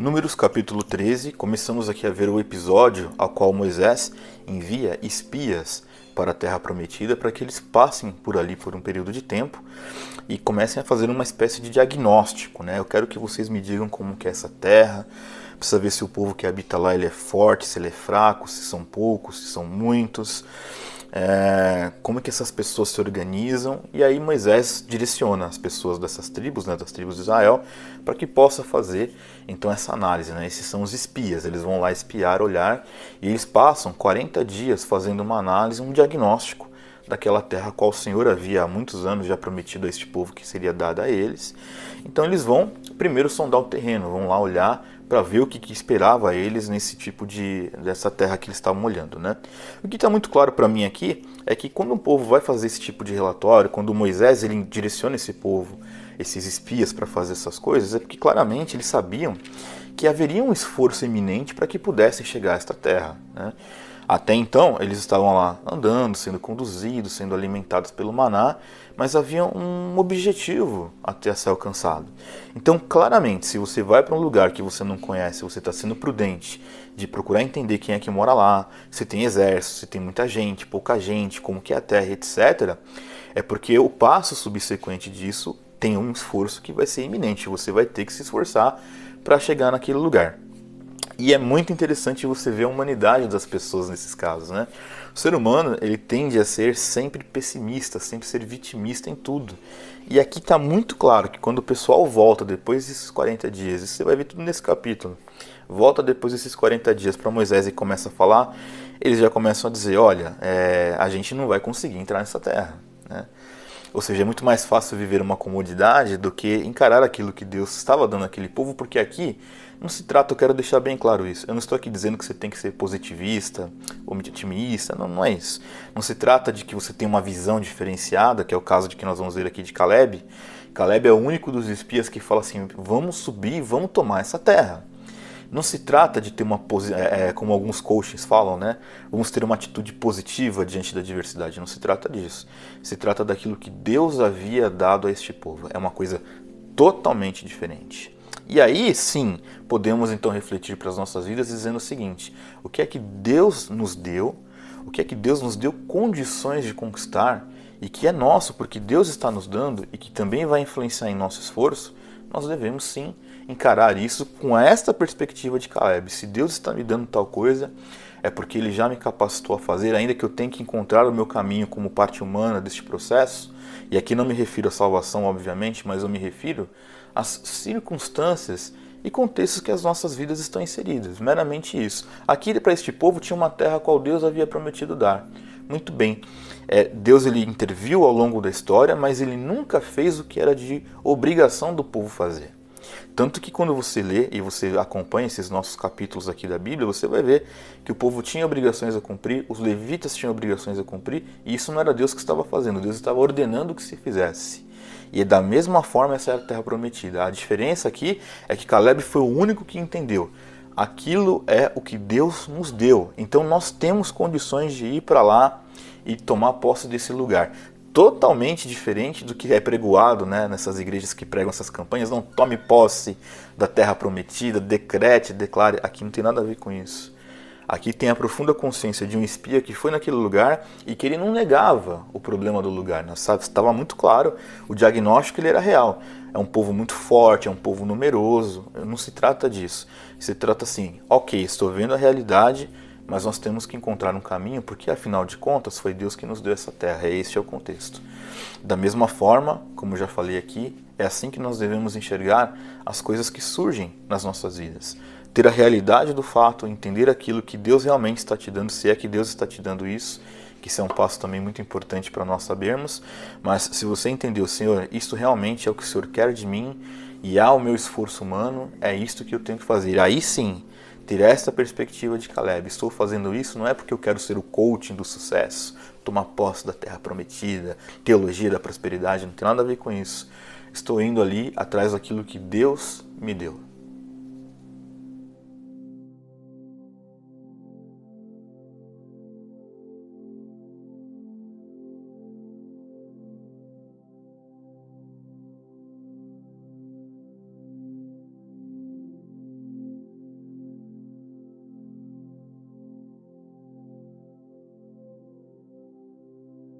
Números capítulo 13, começamos aqui a ver o episódio ao qual Moisés envia espias para a Terra Prometida para que eles passem por ali por um período de tempo e comecem a fazer uma espécie de diagnóstico, né? Eu quero que vocês me digam como que é essa terra, precisa ver se o povo que habita lá ele é forte, se ele é fraco, se são poucos, se são muitos, como que essas pessoas se organizam. E aí Moisés direciona as pessoas dessas tribos, né, das tribos de Israel, para que possa fazer então essa análise, né? Esses são os espias, eles vão lá espiar, olhar, e eles passam 40 dias fazendo uma análise, um diagnóstico daquela terra a qual o Senhor havia há muitos anos já prometido a este povo que seria dada a eles. Então eles vão primeiro sondar o terreno, vão lá olhar para ver o que esperava a eles nesse tipo dessa terra que eles estavam olhando, né? O que está muito claro para mim aqui é que quando um povo vai fazer esse tipo de relatório, quando Moisés ele direciona esse povo, esses espias para fazer essas coisas, é porque claramente eles sabiam que haveria um esforço iminente para que pudessem chegar a esta terra, né? Até então, eles estavam lá andando, sendo conduzidos, sendo alimentados pelo maná, mas havia um objetivo até ser alcançado. Então, claramente, se você vai para um lugar que você não conhece, você está sendo prudente de procurar entender quem é que mora lá, se tem exército, se tem muita gente, pouca gente, como que é a terra, etc., é porque o passo subsequente disso tem um esforço que vai ser iminente. Você vai ter que se esforçar para chegar naquele lugar. E é muito interessante você ver a humanidade das pessoas nesses casos, né? O ser humano, ele tende a ser sempre pessimista, sempre ser vitimista em tudo. E aqui está muito claro que quando o pessoal volta depois desses 40 dias, e você vai ver tudo nesse capítulo, volta depois desses 40 dias para Moisés e começa a falar, eles já começam a dizer, olha, a gente não vai conseguir entrar nessa terra, né? Ou seja, é muito mais fácil viver uma comodidade do que encarar aquilo que Deus estava dando àquele povo, porque aqui não se trata, eu quero deixar bem claro isso, eu não estou aqui dizendo que você tem que ser positivista ou otimista, não é isso. Não se trata de que você tem uma visão diferenciada, que é o caso de que nós vamos ver aqui de Caleb. Caleb é o único dos espias que fala assim, vamos subir, vamos tomar essa terra. Não se trata de ter uma como alguns coaches falam, né? Vamos ter uma atitude positiva diante da adversidade. Não se trata disso. Se trata daquilo que Deus havia dado a este povo. É uma coisa totalmente diferente. E aí sim, podemos então refletir para as nossas vidas dizendo o seguinte: o que é que Deus nos deu? O que é que Deus nos deu condições de conquistar e que é nosso porque Deus está nos dando e que também vai influenciar em nosso esforço? Nós devemos sim encarar isso com esta perspectiva de Caleb. Se Deus está me dando tal coisa, é porque Ele já me capacitou a fazer, ainda que eu tenha que encontrar o meu caminho como parte humana deste processo. E aqui não me refiro à salvação, obviamente, mas eu me refiro às circunstâncias e contextos que as nossas vidas estão inseridas. Meramente isso. Aqui para este povo tinha uma terra a qual Deus havia prometido dar. Muito bem. Deus ele interviu ao longo da história, mas ele nunca fez o que era de obrigação do povo fazer. Tanto que quando você lê e você acompanha esses nossos capítulos aqui da Bíblia, você vai ver que o povo tinha obrigações a cumprir, os levitas tinham obrigações a cumprir, e isso não era Deus que estava fazendo, Deus estava ordenando que se fizesse. E da mesma forma essa era a terra prometida. A diferença aqui é que Caleb foi o único que entendeu. Aquilo é o que Deus nos deu. Então nós temos condições de ir para lá e tomar posse desse lugar. Totalmente diferente do que é pregoado, né, nessas igrejas que pregam essas campanhas. Não tome posse da terra prometida, decrete, declare. Aqui não tem nada a ver com isso. Aqui tem a profunda consciência de um espia que foi naquele lugar e que ele não negava o problema do lugar. Estava muito claro, o diagnóstico ele era real. É um povo muito forte, é um povo numeroso. Não se trata disso. Se trata assim, ok, estou vendo a realidade, mas nós temos que encontrar um caminho, porque afinal de contas foi Deus que nos deu essa terra, esse é o contexto. Da mesma forma, como já falei aqui, é assim que nós devemos enxergar as coisas que surgem nas nossas vidas. Ter a realidade do fato, entender aquilo que Deus realmente está te dando, se é que Deus está te dando isso, que isso é um passo também muito importante para nós sabermos, mas se você entendeu, Senhor, isto realmente é o que o Senhor quer de mim, e há o meu esforço humano, é isto que eu tenho que fazer. Aí sim, ter esta perspectiva de Caleb. Estou fazendo isso não é porque eu quero ser o coaching do sucesso, tomar posse da terra prometida, teologia da prosperidade, não tem nada a ver com isso. Estou indo ali atrás daquilo que Deus me deu.